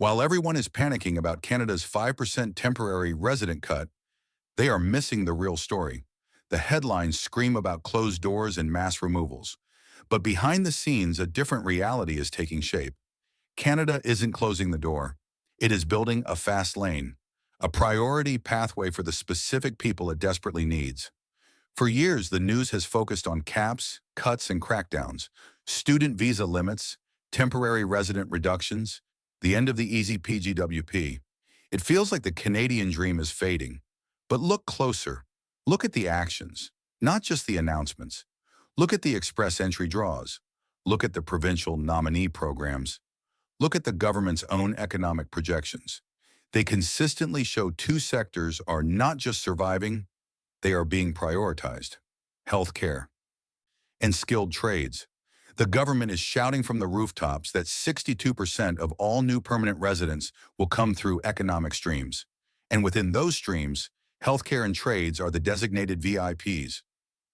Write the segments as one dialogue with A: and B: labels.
A: While everyone is panicking about Canada's 5% temporary resident cut, they are missing the real story. The headlines scream about closed doors and mass removals. But behind the scenes, a different reality is taking shape. Canada isn't closing the door. It is building a fast lane, a priority pathway for the specific people it desperately needs. For years, the news has focused on caps, cuts, and crackdowns, student visa limits, temporary resident reductions, the end of the easy PGWP. It feels like the Canadian dream is fading. But look closer. Look at the actions, not just the announcements. Look at the express entry draws. Look at the provincial nominee programs. Look at the government's own economic projections. They consistently show two sectors are not just surviving, they are being prioritized: healthcare and skilled trades. The government is shouting from the rooftops that 62% of all new permanent residents will come through economic streams. And within those streams, healthcare and trades are the designated VIPs.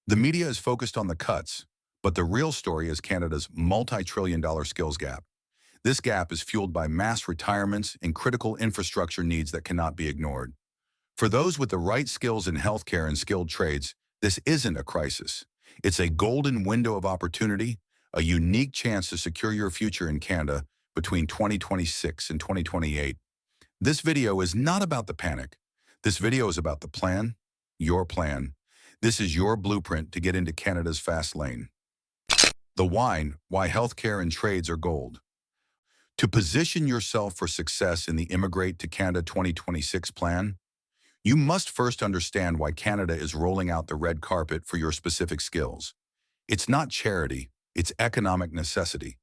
A: The media is focused on the cuts, but the real story is Canada's multi-trillion-dollar skills gap. This gap is fueled by mass retirements and critical infrastructure needs that cannot be ignored. For those with the right skills in healthcare and skilled trades, this isn't a crisis. It's a golden window of opportunity, a unique chance to secure your future in Canada between 2026 and 2028. This video is not about the panic. This video is about the plan, your plan. This is your blueprint to get into Canada's fast lane. The why healthcare and trades are gold. To position yourself for success in the Immigrate to Canada 2026 plan, you must first understand why Canada is rolling out the red carpet for your specific skills. It's not charity, it's economic necessity.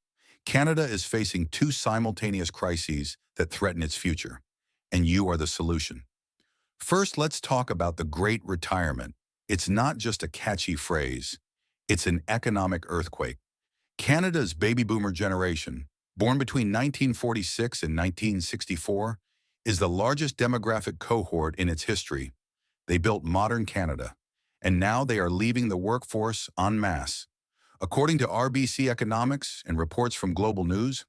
A: Canada is facing two simultaneous crises that threaten its future, and you are the solution. First, let's talk about the Great Retirement. It's not just a catchy phrase, it's an economic earthquake. Canada's baby boomer generation, born between 1946 and 1964, is the largest demographic cohort in its history. They built modern Canada, and now they are leaving the workforce en masse. According to RBC Economics and reports from Global News,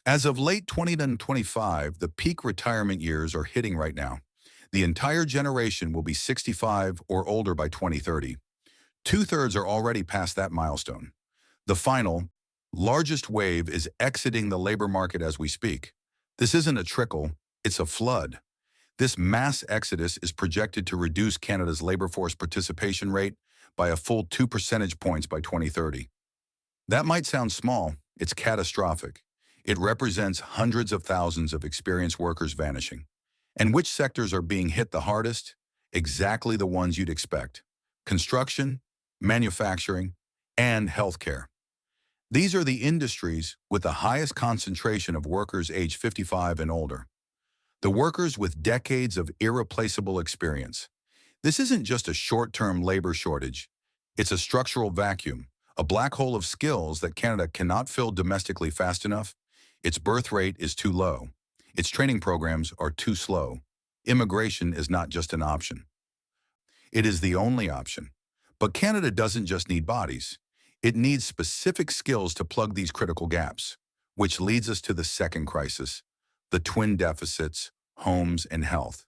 A: as of late 2025, the peak retirement years are hitting right now. The entire generation will be 65 or older by 2030. Two-thirds are already past that milestone. The final, largest wave is exiting the labor market as we speak. This isn't a trickle, it's a flood. This mass exodus is projected to reduce Canada's labor force participation rate by a full 2 percentage points by 2030. That might sound small, it's catastrophic. It represents hundreds of thousands of experienced workers vanishing. And which sectors are being hit the hardest? Exactly the ones you'd expect: construction, manufacturing, and healthcare. These are the industries with the highest concentration of workers aged 55 and older. The workers with decades of irreplaceable experience. This isn't just a short-term labor shortage. It's a structural vacuum, a black hole of skills that Canada cannot fill domestically fast enough. Its birth rate is too low. Its training programs are too slow. Immigration is not just an option. It is the only option. But Canada doesn't just need bodies. It needs specific skills to plug these critical gaps, which leads us to the second crisis, the twin deficits, homes and health.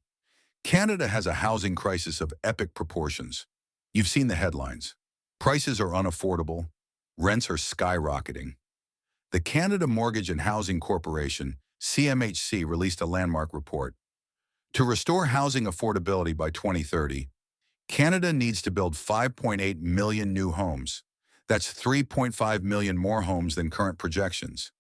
A: Canada has a housing crisis of epic proportions. You've seen the headlines. Prices are unaffordable. Rents are skyrocketing. The Canada Mortgage and Housing Corporation, CMHC, released a landmark report. To restore housing affordability by 2030, Canada needs to build 5.8 million new homes. That's 3.5 million more homes than current projections.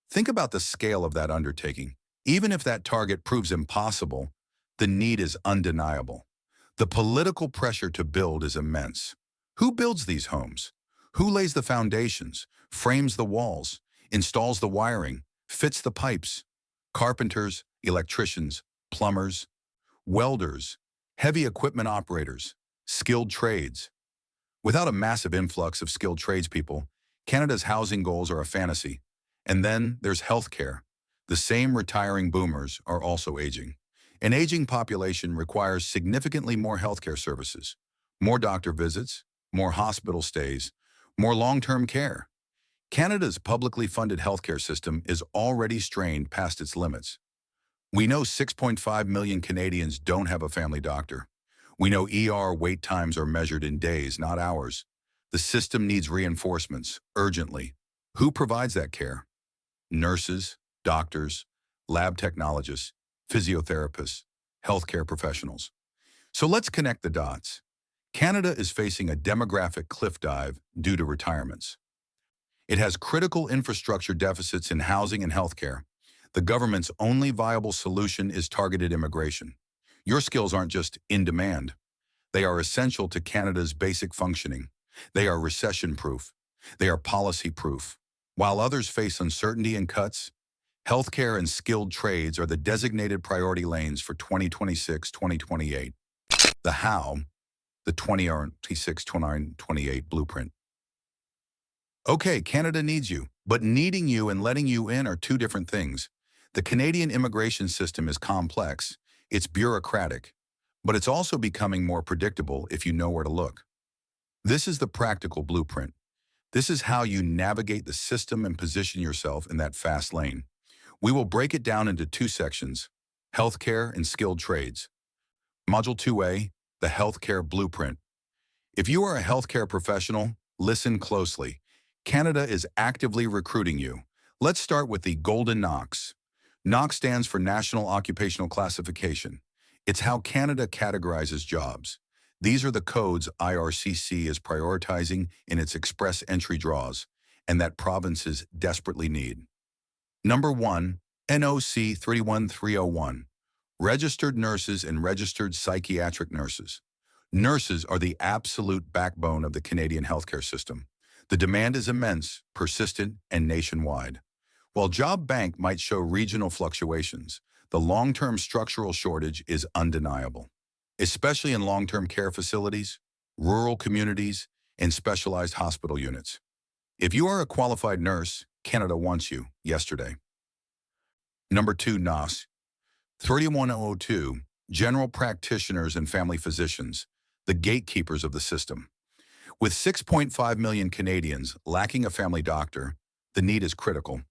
A: Think about the scale of that undertaking. Even if that target proves impossible, the need is undeniable. The political pressure to build is immense. Who builds these homes? Who lays the foundations, frames the walls, installs the wiring, fits the pipes? Carpenters, electricians, plumbers, welders, heavy equipment operators, skilled trades. Without a massive influx of skilled tradespeople, Canada's housing goals are a fantasy. And then there's healthcare. The same retiring boomers are also aging. An aging population requires significantly more healthcare services, more doctor visits, more hospital stays, more long-term care. Canada's publicly funded healthcare system is already strained past its limits. We know 6.5 million Canadians don't have a family doctor. We know ER wait times are measured in days, not hours. The system needs reinforcements, urgently. Who provides that care? Nurses, doctors, lab technologists, physiotherapists, healthcare professionals. So let's connect the dots. Canada is facing a demographic cliff dive due to retirements. It has critical infrastructure deficits in housing and healthcare. The government's only viable solution is targeted immigration. Your skills aren't just in demand. They are essential to Canada's basic functioning. They are recession-proof. They are policy-proof. While others face uncertainty and cuts, healthcare and skilled trades are the designated priority lanes for 2026-2028. The how, the 2026-2028 blueprint. Okay, Canada needs you, but needing you and letting you in are two different things. The Canadian immigration system is complex, it's bureaucratic, but it's also becoming more predictable if you know where to look. This is the practical blueprint. This is how you navigate the system and position yourself in that fast lane. We will break it down into two sections, healthcare and skilled trades. Module 2A, the healthcare blueprint. If you are a healthcare professional, listen closely. Canada is actively recruiting you. Let's start with the golden NOCs. NOC stands for National Occupational Classification. It's how Canada categorizes jobs. These are the codes IRCC is prioritizing in its express entry draws, and that provinces desperately need. Number 1, NOC 31301, Registered Nurses and Registered Psychiatric Nurses. Nurses are the absolute backbone of the Canadian healthcare system. The demand is immense, persistent, and nationwide. While Job Bank might show regional fluctuations, the long-term structural shortage is undeniable, especially in long-term care facilities, rural communities, and specialized hospital units. If you are a qualified nurse, Canada wants you yesterday. Number 2, NOS 3102, General Practitioners and Family Physicians, the gatekeepers of the system. With 6.5 million Canadians lacking a family doctor, the need is critical.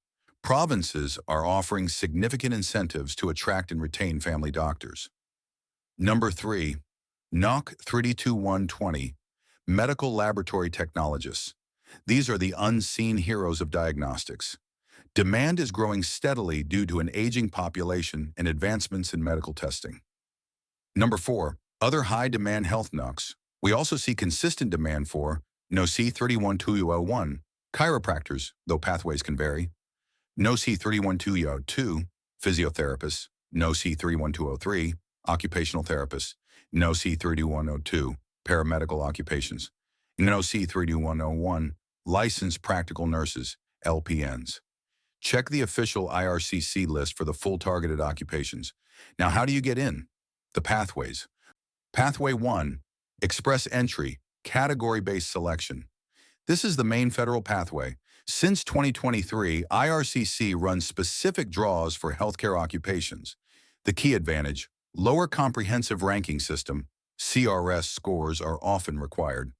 A: Provinces are offering significant incentives to attract and retain family doctors. Number 3, NOC 32120, Medical Laboratory Technologists. These are the unseen heroes of diagnostics. Demand is growing steadily due to an aging population and advancements in medical testing. Number 4, other high-demand health NOCs. We also see consistent demand for NOC 31201, chiropractors, though pathways can vary, NOC 31202, physiotherapists, NOC 31203, occupational therapists, NOC 32102, paramedical occupations, NOC 32101, licensed practical nurses, LPNs. Check the official IRCC list for the full targeted occupations. Now, how do you get in? The pathways. Pathway 1, express entry, category-based selection. This is the main federal pathway. Since 2023, IRCC runs specific draws for healthcare occupations. The key advantage, lower comprehensive ranking system, CRS scores are often required.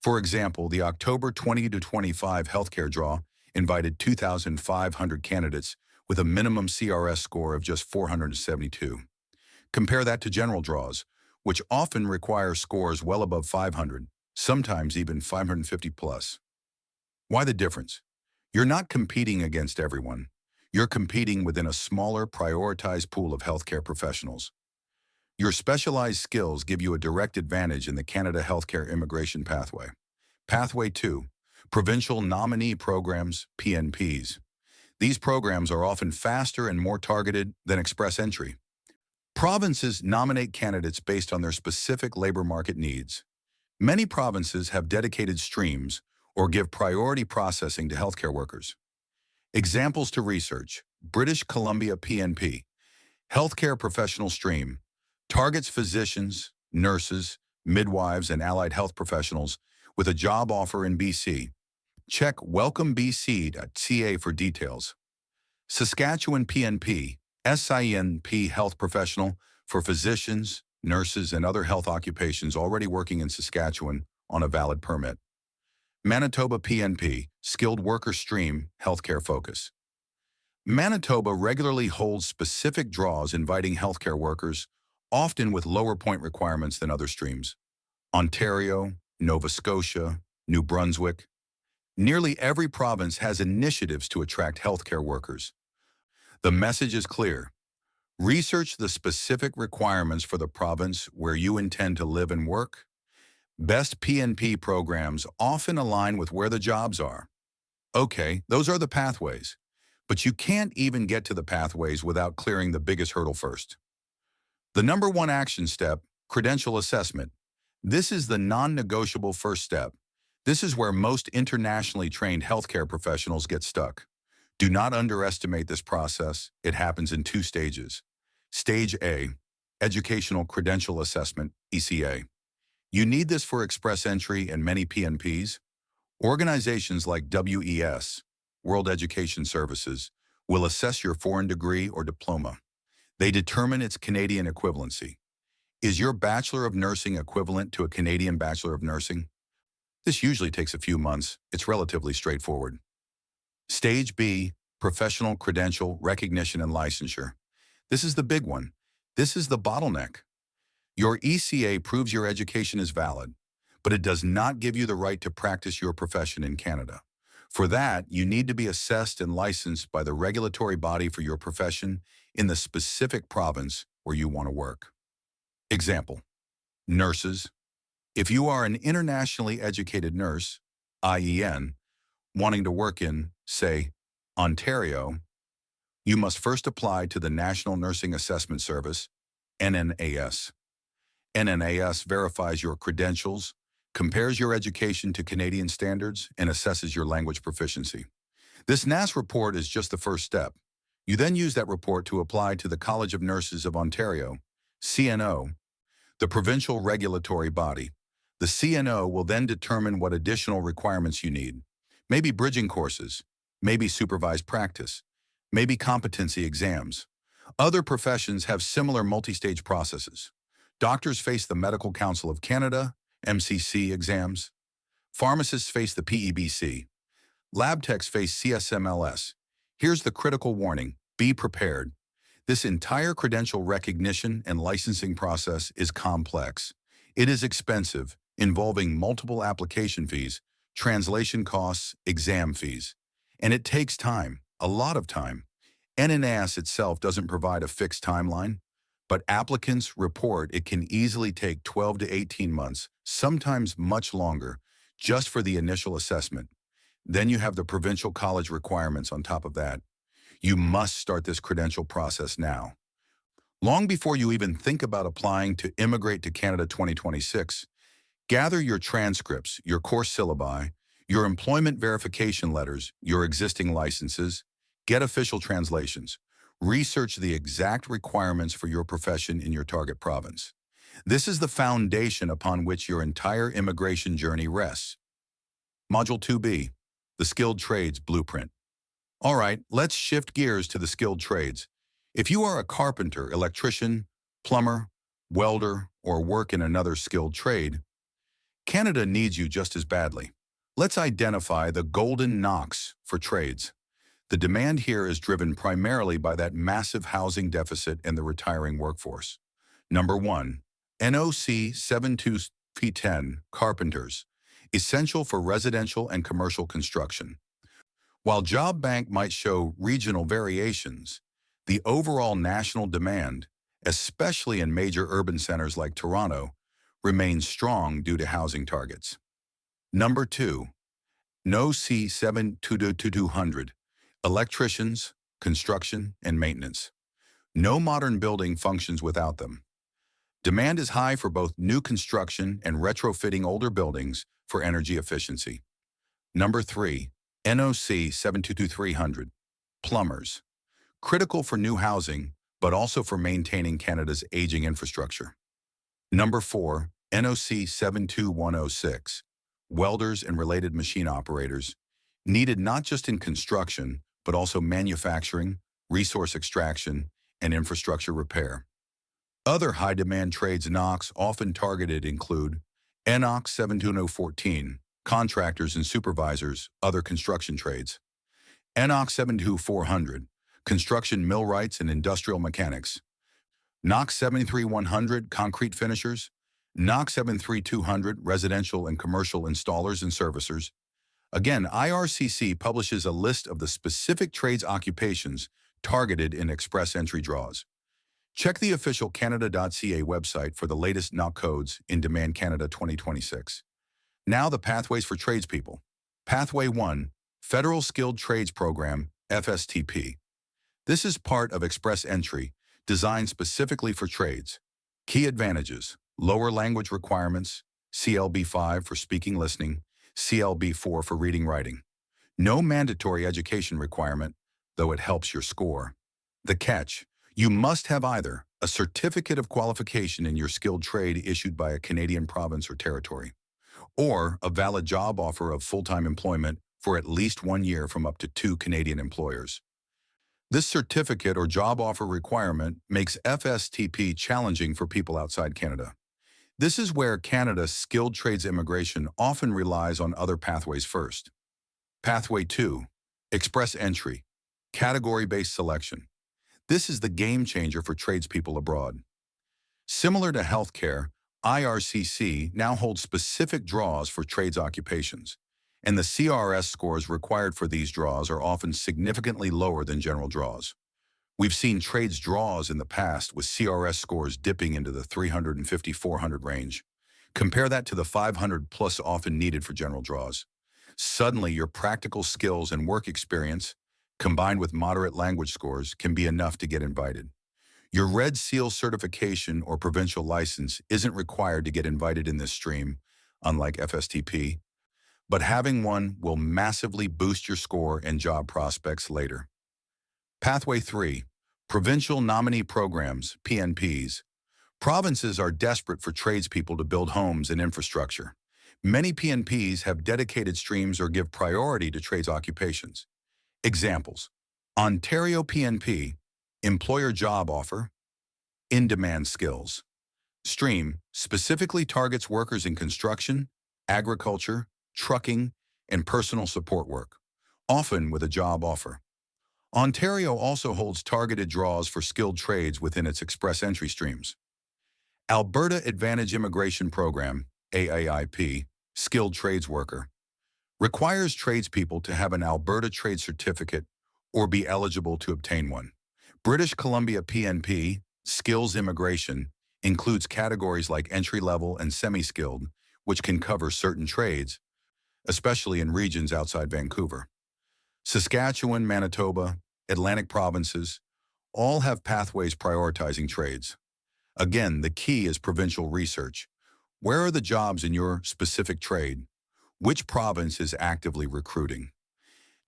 A: For example, the October 20-25 healthcare draw invited 2,500 candidates with a minimum CRS score of just 472. Compare that to general draws, which often require scores well above 500, sometimes even 550 plus. Why the difference? You're not competing against everyone. You're competing within a smaller, prioritized pool of healthcare professionals. Your specialized skills give you a direct advantage in the Canada healthcare immigration pathway. Pathway 2, Provincial Nominee Programs, PNPs. These programs are often faster and more targeted than express entry. Provinces nominate candidates based on their specific labor market needs. Many provinces have dedicated streams or give priority processing to healthcare workers. Examples to research: British Columbia PNP, Healthcare Professional Stream, targets physicians, nurses, midwives, and allied health professionals with a job offer in BC. Check welcomebc.ca for details. Saskatchewan PNP, SINP Health Professional for physicians, nurses, and other health occupations already working in Saskatchewan on a valid permit. Manitoba PNP, Skilled Worker Stream, Healthcare Focus. Manitoba regularly holds specific draws inviting healthcare workers, often with lower point requirements than other streams. Ontario, Nova Scotia, New Brunswick. Nearly every province has initiatives to attract healthcare workers. The message is clear. Research the specific requirements for the province where you intend to live and work. Best PNP programs often align with where the jobs are. Okay, those are the pathways. But you can't even get to the pathways without clearing the biggest hurdle first. The number one action step, credential assessment. This is the non-negotiable first step. This is where most internationally trained healthcare professionals get stuck. Do not underestimate this process. It happens in two stages. Stage A, Educational Credential Assessment, ECA. You need this for express entry and many PNPs. Organizations like WES, World Education Services, will assess your foreign degree or diploma. They determine its Canadian equivalency. Is your Bachelor of Nursing equivalent to a Canadian Bachelor of Nursing? This usually takes a few months. It's relatively straightforward. Stage B, Professional Credential Recognition and Licensure. This is the big one. This is the bottleneck. Your ECA proves your education is valid, but it does not give you the right to practice your profession in Canada. For that, you need to be assessed and licensed by the regulatory body for your profession in the specific province where you want to work. Example, nurses. If you are an internationally educated nurse, IEN, wanting to work in, say, Ontario, you must first apply to the National Nursing Assessment Service, NNAS. NNAS verifies your credentials, compares your education to Canadian standards, and assesses your language proficiency. This NAS report is just the first step. You then use that report to apply to the College of Nurses of Ontario, CNO, the provincial regulatory body. The CNO will then determine what additional requirements you need. Maybe bridging courses, maybe supervised practice, maybe competency exams. Other professions have similar multi-stage processes. Doctors face the Medical Council of Canada, MCC exams. Pharmacists face the PEBC. Lab techs face CSMLS. Here's the critical warning: be prepared. This entire credential recognition and licensing process is complex. It is expensive, involving multiple application fees, translation costs, exam fees. And it takes time, a lot of time. NNAS itself doesn't provide a fixed timeline, but applicants report it can easily take 12 to 18 months, sometimes much longer, just for the initial assessment. Then you have the provincial college requirements on top of that. You must start this credential process now. Long before you even think about applying to Immigrate to Canada 2026, gather your transcripts, your course syllabi, your employment verification letters, your existing licenses, get official translations. Research the exact requirements for your profession in your target province. This is the foundation upon which your entire immigration journey rests. Module 2B, the Skilled Trades Blueprint. All right, let's shift gears to the skilled trades. If you are a carpenter, electrician, plumber, welder, or work in another skilled trade, Canada needs you just as badly. Let's identify the golden NOCs for trades. The demand here is driven primarily by that massive housing deficit and the retiring workforce. Number 1, NOC 72P10 carpenters, essential for residential and commercial construction. While Job Bank might show regional variations, the overall national demand, especially in major urban centers like Toronto, remains strong due to housing targets. Number 2, NOC 722200, electricians, construction, and maintenance. No modern building functions without them. Demand is high for both new construction and retrofitting older buildings for energy efficiency. Number 3, NOC 722300, plumbers. Critical for new housing, but also for maintaining Canada's aging infrastructure. Number 4, NOC 72106, welders and related machine operators, needed not just in construction, but also manufacturing, resource extraction, and infrastructure repair. Other high-demand trades NOCs often targeted include NOC 72014, contractors and supervisors, other construction trades. NOC 72400, construction millwrights and industrial mechanics. NOC 73100, concrete finishers. NOC 73200, residential and commercial installers and servicers. Again, IRCC publishes a list of the specific trades occupations targeted in express entry draws. Check the official Canada.ca website for the latest NOC codes in Demand Canada 2026. Now the pathways for tradespeople. Pathway 1, Federal Skilled Trades Program, FSTP. This is part of express entry, designed specifically for trades. Key advantages: lower language requirements, CLB5 for speaking listening, CLB4 for reading writing. No mandatory education requirement, though it helps your score. The catch: you must have either a certificate of qualification in your skilled trade issued by a Canadian province or territory, or a valid job offer of full-time employment for at least 1 year from up to 2 Canadian employers. This certificate or job offer requirement makes FSTP challenging for people outside Canada. This is where Canada's skilled trades immigration often relies on other pathways first. Pathway 2, Express Entry, Category-Based Selection. This is the game changer for tradespeople abroad. Similar to healthcare, IRCC now holds specific draws for trades occupations, and the CRS scores required for these draws are often significantly lower than general draws. We've seen trades draws in the past with CRS scores dipping into the 350-400 range. Compare that to the 500 plus often needed for general draws. Suddenly, your practical skills and work experience, combined with moderate language scores, can be enough to get invited. Your Red Seal certification or provincial license isn't required to get invited in this stream, unlike FSTP, but having one will massively boost your score and job prospects later. Pathway 3, Provincial Nominee Programs, PNPs. Provinces are desperate for tradespeople to build homes and infrastructure. Many PNPs have dedicated streams or give priority to trades occupations. Examples: Ontario PNP, Employer Job Offer, In-Demand Skills. Stream specifically targets workers in construction, agriculture, trucking, and personal support work, often with a job offer. Ontario also holds targeted draws for skilled trades within its express entry streams. Alberta Advantage Immigration Program, AAIP, Skilled Trades Worker, requires tradespeople to have an Alberta Trade Certificate or be eligible to obtain one. British Columbia PNP, Skills Immigration, includes categories like entry-level and semi-skilled, which can cover certain trades, especially in regions outside Vancouver. Saskatchewan, Manitoba, Atlantic provinces, all have pathways prioritizing trades. Again, the key is provincial research. Where are the jobs in your specific trade? Which province is actively recruiting?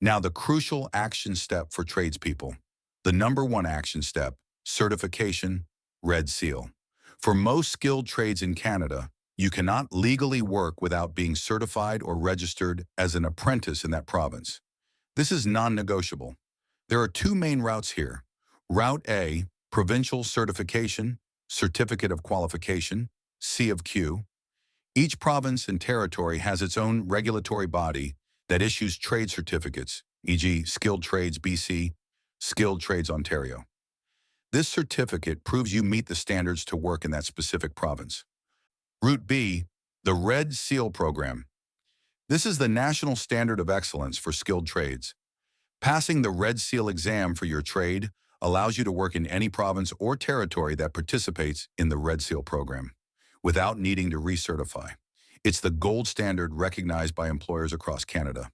A: Now, the crucial action step for tradespeople. The number 1 action step, certification, Red Seal. For most skilled trades in Canada, you cannot legally work without being certified or registered as an apprentice in that province. This is non-negotiable. There are 2 main routes here. Route A, provincial certification, Certificate of Qualification, C of Q. Each province and territory has its own regulatory body that issues trade certificates, e.g. Skilled Trades BC, Skilled Trades Ontario. This certificate proves you meet the standards to work in that specific province. Route B, the Red Seal Program. This is the national standard of excellence for skilled trades. Passing the Red Seal exam for your trade allows you to work in any province or territory that participates in the Red Seal program without needing to recertify. It's the gold standard recognized by employers across Canada.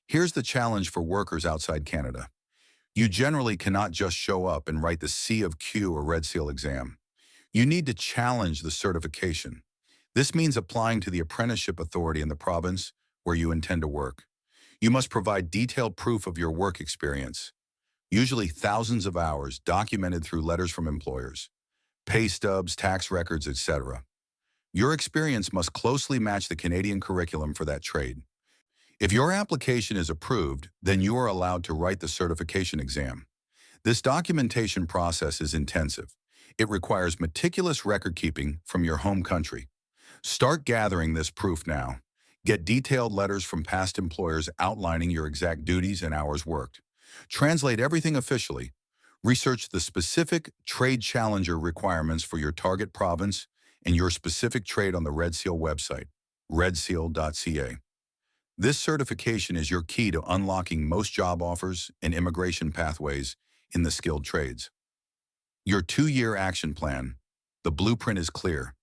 A: Here's the challenge for workers outside Canada. You generally cannot just show up and write the C of Q or Red Seal exam. You need to challenge the certification. This means applying to the apprenticeship authority in the province where you intend to work. You must provide detailed proof of your work experience, usually thousands of hours documented through letters from employers, pay stubs, tax records, etc. Your experience must closely match the Canadian curriculum for that trade. If your application is approved, then you are allowed to write the certification exam. This documentation process is intensive. It requires meticulous record keeping from your home country. Start gathering this proof now. Get detailed letters from past employers outlining your exact duties and hours worked. Translate everything officially. Research the specific trade challenger requirements for your target province and your specific trade on the Red Seal website, redseal.ca. This certification is your key to unlocking most job offers and immigration pathways in the skilled trades. Your 2-year action plan. The blueprint is clear.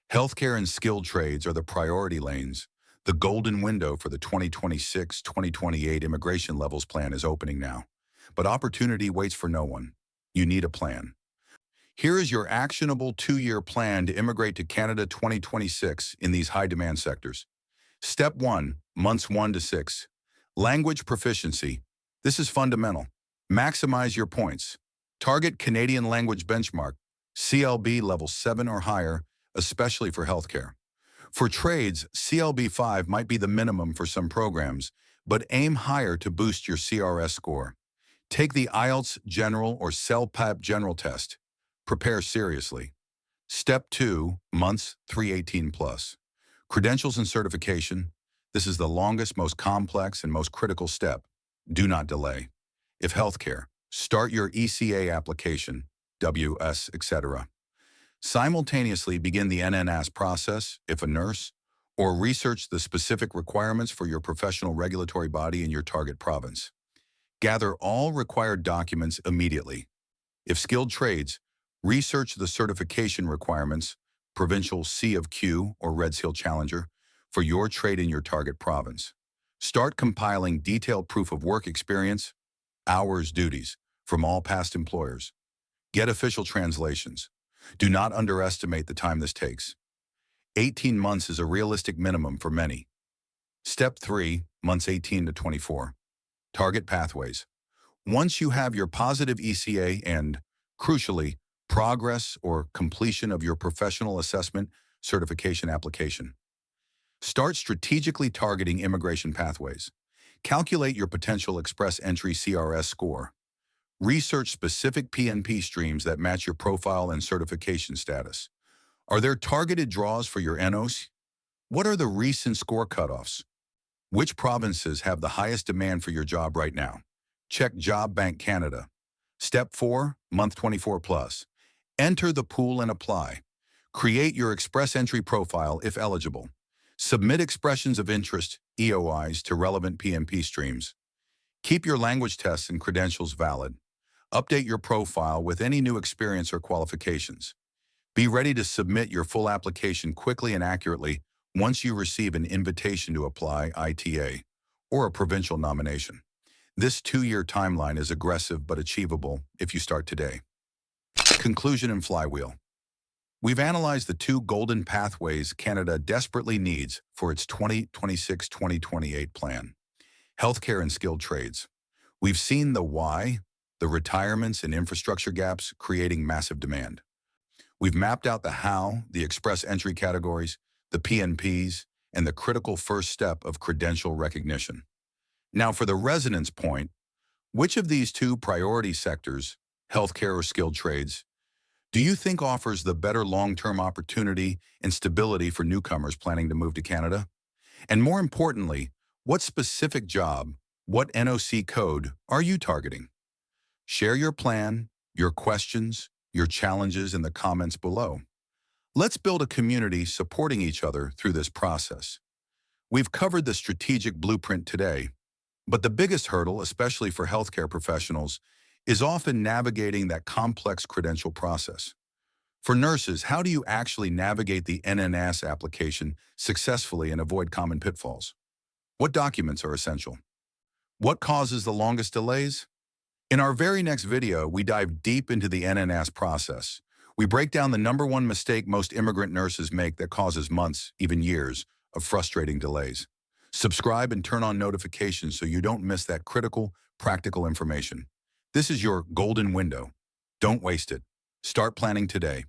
A: Healthcare and skilled trades are the priority lanes. The golden window for the 2026-2028 immigration levels plan is opening now. But opportunity waits for no one. You need a plan. Here is your actionable 2-year plan to immigrate to Canada 2026 in these high-demand sectors. Step 1, months 1 to 6. Language proficiency. This is fundamental. Maximize your points. Target Canadian language benchmark, CLB level 7 or higher, especially for healthcare. For trades, CLB 5 might be the minimum for some programs, but aim higher to boost your CRS score. Take the IELTS General or CELPAP General test. Prepare seriously. Step 2, months 318 plus. Credentials and certification. This is the longest, most complex, and most critical step. Do not delay. If healthcare, start your ECA application, WS, etc. Simultaneously begin the NNAS process, if a nurse, or research the specific requirements for your professional regulatory body in your target province. Gather all required documents immediately. If skilled trades, research the certification requirements, Provincial C of Q or Red Seal Challenger, for your trade in your target province. Start compiling detailed proof of work experience, hours, duties, from all past employers. Get official translations. Do not underestimate the time this takes. 18 months is a realistic minimum for many. Step 3, months 18 to 24. Target pathways. Once you have your positive ECA and, crucially, progress or completion of your professional assessment certification application, start strategically targeting immigration pathways. Calculate your potential express entry CRS score. Research specific PNP streams that match your profile and certification status. Are there targeted draws for your NOCs? What are the recent score cutoffs? Which provinces have the highest demand for your job right now? Check Job Bank Canada. Step 4, month 24 plus. Enter the pool and apply. Create your express entry profile if eligible. Submit expressions of interest, EOIs, to relevant PNP streams. Keep your language tests and credentials valid. Update your profile with any new experience or qualifications. Be ready to submit your full application quickly and accurately once you receive an invitation to apply ITA or a provincial nomination. This 2-year timeline is aggressive but achievable if you start today. Conclusion and flywheel. We've analyzed the 2 golden pathways Canada desperately needs for its 2026-2028 plan: healthcare and skilled trades. We've seen the why, the retirements and infrastructure gaps creating massive demand. We've mapped out the how, the express entry categories, the PNPs, and the critical first step of credential recognition. Now for the resonance point, which of these 2 priority sectors, healthcare or skilled trades, do you think offers the better long-term opportunity and stability for newcomers planning to move to Canada? And more importantly, what specific job, what NOC code are you targeting? Share your plan, your questions, your challenges in the comments below. Let's build a community supporting each other through this process. We've covered the strategic blueprint today, but the biggest hurdle, especially for healthcare professionals, is often navigating that complex credential process. For nurses, how do you actually navigate the NNAS application successfully and avoid common pitfalls? What documents are essential? What causes the longest delays? In our very next video, we dive deep into the NNAS process. We break down the #1 mistake most immigrant nurses make that causes months, even years, of frustrating delays. Subscribe and turn on notifications so you don't miss that critical, practical information. This is your golden window. Don't waste it. Start planning today.